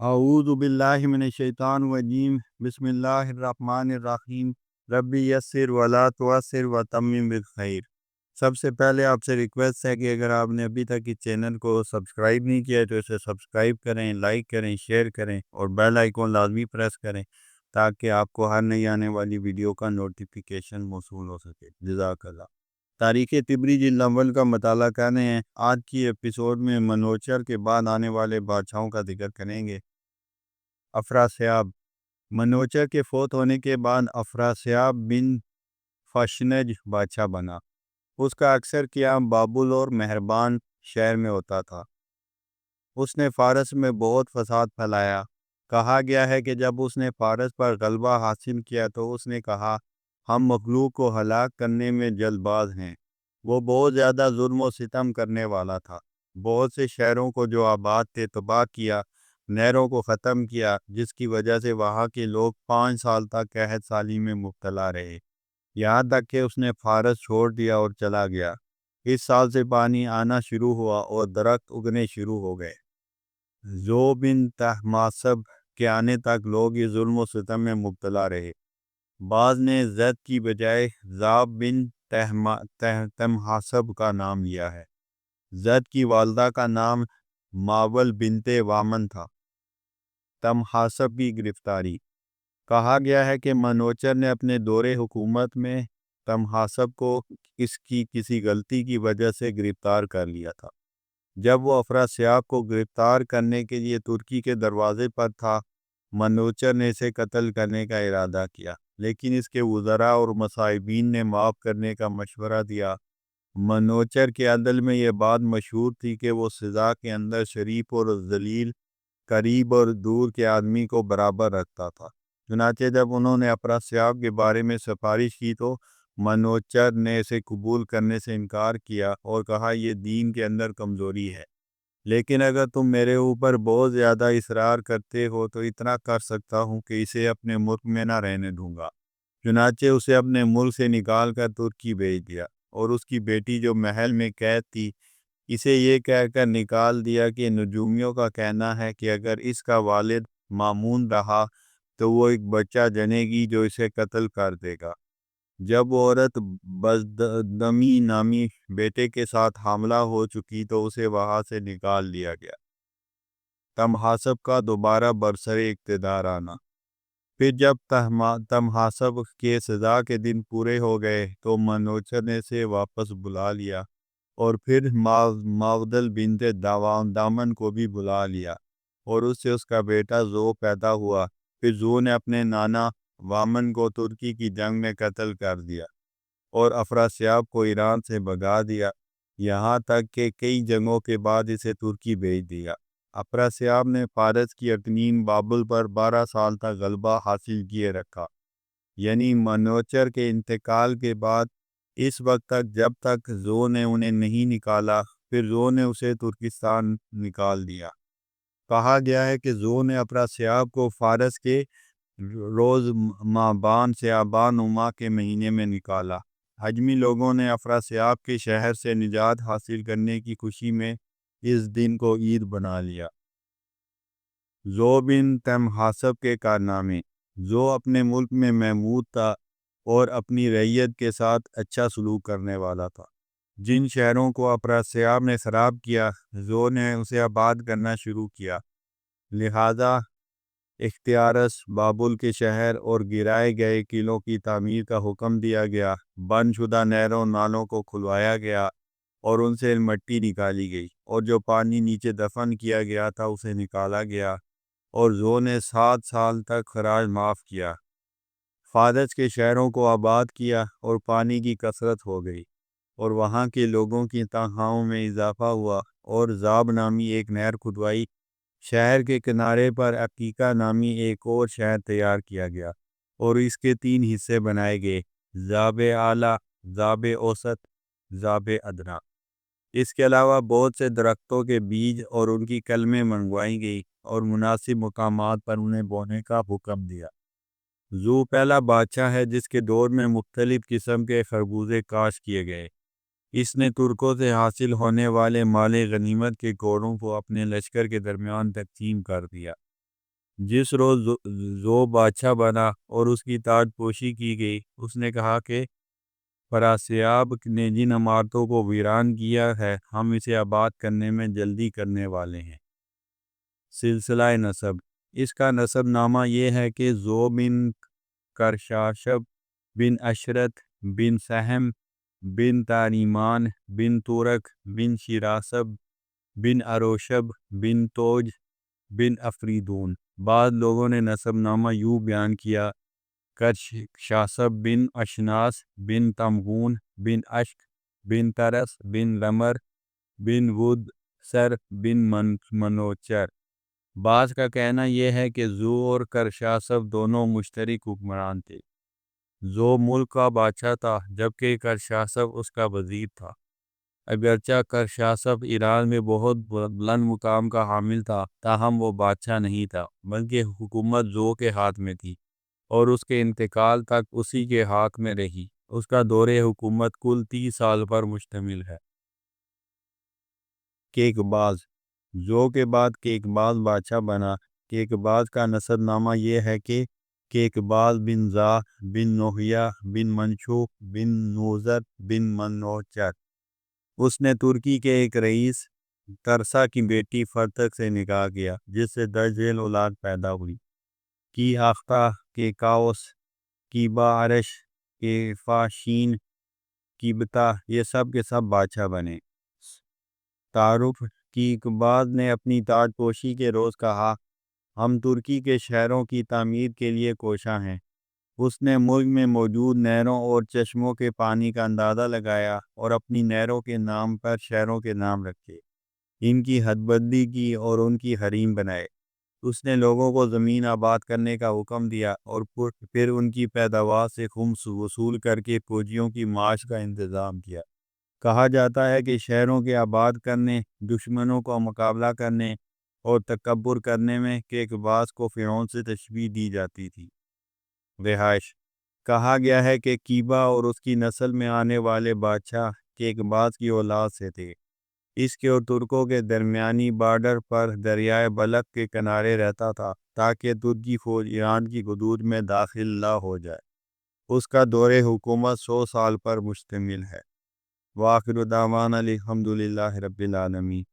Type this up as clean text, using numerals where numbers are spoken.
اعوذ باللہ من الشیطان الرجیم بسم اللہ الرحمن الرحیم ربی یسر ولا تعسر وتمم بالخیر۔ سب سے پہلے آپ سے ریکویسٹ ہے کہ اگر آپ نے ابھی تک اس چینل کو سبسکرائب نہیں کیا تو اسے سبسکرائب کریں، لائک کریں، شیئر کریں اور بیل آئیکن لازمی پریس کریں تاکہ آپ کو ہر نئی آنے والی ویڈیو کا نوٹیفیکیشن موصول ہو سکے۔ جزاک اللہ۔ تاریخ تبری جلد اول کا مطالعہ کرنے ہیں۔ آج کی ایپیسوڈ میں منوچر کے بعد آنے والے بادشاہوں کا ذکر کریں گے۔ افراسیاب۔ منوچر کے فوت ہونے کے بعد افراسیاب بن فشنج بادشاہ بنا۔ اس کا اکثر قیام بابل اور مہربان شہر میں ہوتا تھا۔ اس نے فارس میں بہت فساد پھیلایا۔ کہا گیا ہے کہ جب اس نے فارس پر غلبہ حاصل کیا تو اس نے کہا ہم مخلوق کو ہلاک کرنے میں جلد باز ہیں۔ وہ بہت زیادہ ظلم و ستم کرنے والا تھا۔ بہت سے شہروں کو جو آباد تھے تباہ کیا، نہروں کو ختم کیا، جس کی وجہ سے وہاں کے لوگ 5 سال تک قحط سالی میں مبتلا رہے، یہاں تک کہ اس نے فارس چھوڑ دیا اور چلا گیا۔ اس سال سے پانی آنا شروع ہوا اور درخت اگنے شروع ہو گئے۔ زو بن تہماسب کے آنے تک لوگ اس ظلم و ستم میں مبتلا رہے۔ بعض نے زید کی بجائے زاب بن تہماسب کا نام لیا ہے۔ زید کی والدہ کا نام ماول بنت وامن تھا۔ تمحاسب کی گرفتاری۔ کہا گیا ہے کہ منوچر نے اپنے دور حکومت میں تمحاسب کو اس کی کسی غلطی کی وجہ سے گرفتار کر لیا تھا۔ جب وہ افراسیاب کو گرفتار کرنے کے لیے ترکی کے دروازے پر تھا، منوچر نے اسے قتل کرنے کا ارادہ کیا، لیکن اس کے وزراء اور مصائبین نے معاف کرنے کا مشورہ دیا۔ منوچر کے عدل میں یہ بات مشہور تھی کہ وہ سزا کے اندر شریف اور ذلیل، قریب اور دور کے آدمی کو برابر رکھتا تھا۔ چنانچہ جب انہوں نے افراسیاب کے بارے میں سفارش کی تو منوچر نے اسے قبول کرنے سے انکار کیا اور کہا یہ دین کے اندر کمزوری ہے، لیکن اگر تم میرے اوپر بہت زیادہ اصرار کرتے ہو تو اتنا کر سکتا ہوں کہ اسے اپنے ملک میں نہ رہنے دوں گا۔ چنانچہ اسے اپنے ملک سے نکال کر ترکی بھیج دیا، اور اس کی بیٹی جو محل میں قید تھی اسے یہ کہہ کر نکال دیا کہ نجومیوں کا کہنا ہے کہ اگر اس کا والد مامون رہا تو وہ ایک بچہ جنے گی جو اسے قتل کر دے گا۔ جب وہ عورت بزدمی نامی بیٹے کے ساتھ حاملہ ہو چکی تو اسے وہاں سے نکال دیا گیا۔ تمحاسب کا دوبارہ برسر اقتدار آنا۔ پھر جب تمحاسب کے سزا کے دن پورے ہو گئے تو منوچر نے اسے واپس بلا لیا، اور پھر ماودل بنت دامن کو بھی بلا لیا، اور اس سے اس کا بیٹا زو پیدا ہوا۔ پھر زو نے اپنے نانا وامن کو ترکی کی جنگ میں قتل کر دیا اور افراسیاب کو ایران سے بھگا دیا، یہاں تک کہ کئی جنگوں کے بعد اسے ترکی بھیج دیا۔ افراسیاب نے فارس کی اقلیم بابل پر 12 سال تک غلبہ حاصل کیے رکھا، یعنی منوچر کے انتقال کے بعد اس وقت تک جب تک زو نے انہیں نہیں نکالا۔ پھر زو نے اسے ترکستان نکال دیا۔ کہا گیا ہے کہ زو نے افراسیاب کو فارس کے روز مابان سے آبان ماہ کے مہینے میں نکالا۔ حجمی لوگوں نے افراسیاب کے شہر سے نجات حاصل کرنے کی خوشی میں اس دن کو عید بنا لیا۔ زو بن تمحاسب کے کارنامے۔ زو اپنے ملک میں محمود تھا اور اپنی رعیت کے ساتھ اچھا سلوک کرنے والا تھا۔ جن شہروں کو افراسیاب نے خراب کیا، زو نے اسے آباد کرنا شروع کیا۔ لہذا اختیارس، بابل کے شہر اور گرائے گئے قلعوں کی تعمیر کا حکم دیا گیا۔ بند شدہ نہروں نالوں کو کھلوایا گیا اور ان سے مٹی نکالی گئی، اور جو پانی نیچے دفن کیا گیا تھا اسے نکالا گیا، اور زو نے 7 سال تک خراج معاف کیا۔ فارس کے شہروں کو آباد کیا اور پانی کی کثرت ہو گئی، اور وہاں کے لوگوں کی تنخواہوں میں اضافہ ہوا، اور زاب نامی ایک نہر کھدوائی۔ شہر کے کنارے پر عقیقہ نامی ایک اور شہر تیار کیا گیا، اور اس کے 3 حصے بنائے گئے: زاب اعلیٰ، زاب اوسط، زاب ادنیٰ۔ اس کے علاوہ بہت سے درختوں کے بیج اور ان کی کلمیں منگوائی گئی، اور مناسب مقامات پر انہیں بونے کا حکم دیا۔ زو پہلا بادشاہ ہے جس کے دور میں مختلف قسم کے خربوزے کاشت کیے گئے۔ اس نے ترکوں سے حاصل ہونے والے مال غنیمت کے گوڑوں کو اپنے لشکر کے درمیان تقسیم کر دیا۔ جس روز زو بادشاہ بنا اور اس کی تاج پوشی کی گئی، اس نے کہا کہ پراسیاب نے جن عمارتوں کو ویران کیا ہے ہم اسے آباد کرنے میں جلدی کرنے والے ہیں۔ سلسلہ نسب، اس کا نسب نامہ یہ ہے کہ زو بن کرشاشب بن اشرت بن سہم بن تاریمان بن تورک بن شراسب بن اروشب بن توج بن افریدون۔ بعض لوگوں نے نسب نامہ یوں بیان کیا: کرشاسب بن اشناس بن تمغون بن اشک بن ترس بن لمر بن ود سر بن منوچر۔ بعض کا کہنا یہ ہے کہ زو اور کرشاسب دونوں مشترک حکمران تھے۔ زو ملک کا بادشاہ تھا جبکہ کرشاسب اس کا وزیر تھا۔ اگرچہ کرشاسب ایران میں بہت بلند مقام کا حامل تھا، تاہم وہ بادشاہ نہیں تھا بلکہ حکومت زو کے ہاتھ میں تھی اور اس کے انتقال تک اسی کے ہاتھ میں رہی۔ اس کا دور حکومت کل 30 سال پر مشتمل ہے۔ کیکباز، زو کے بعد کیکباز بادشاہ بنا۔ کیکباز کا نسب نامہ یہ ہے کہ کیکباز بن زا بن نوحیہ بن منشوق بن نوذر بن منوچر۔ اس نے ترکی کے ایک رئیس ترسا کی بیٹی فرتک سے نکاح کیا جس سے 10 ذیل اولاد پیدا ہوئی: کی آختہ، کے کاؤس، کیبا عرش، کے فاشین، کیبتا۔ یہ سب کے سب بادشاہ بنے۔ تعارف، کیکباز نے اپنی تاج پوشی کے روز کہا: ہم ترکی کے شہروں کی تعمیر کے لیے کوشاں ہیں۔ اس نے ملک میں موجود نہروں اور چشموں کے پانی کا اندازہ لگایا اور اپنی نہروں کے نام پر شہروں کے نام رکھے، ان کی حد بندی کی اور ان کی حریم بنائے۔ اس نے لوگوں کو زمین آباد کرنے کا حکم دیا اور پھر ان کی پیداوار سے خمس وصول کر کے فوجیوں کی معاش کا انتظام کیا۔ کہا جاتا ہے کہ شہروں کے آباد کرنے، دشمنوں کا مقابلہ کرنے اور تکبر کرنے میں کیکباز کو فرعون سے تشبیہ دی جاتی تھی۔ رہائش، کہا گیا ہے کہ کیبا اور اس کی نسل میں آنے والے بادشاہ کیکباز کی اولاد سے تھے۔ اس کے اور ترکوں کے درمیانی بارڈر پر دریائے بلخ کے کنارے رہتا تھا تاکہ ترکی فوج ایران کی حدود میں داخل نہ ہو جائے۔ اس کا دور حکومت 100 سال پر مشتمل ہے۔ وآخر دعوانا الحمد للہ رب العالمین۔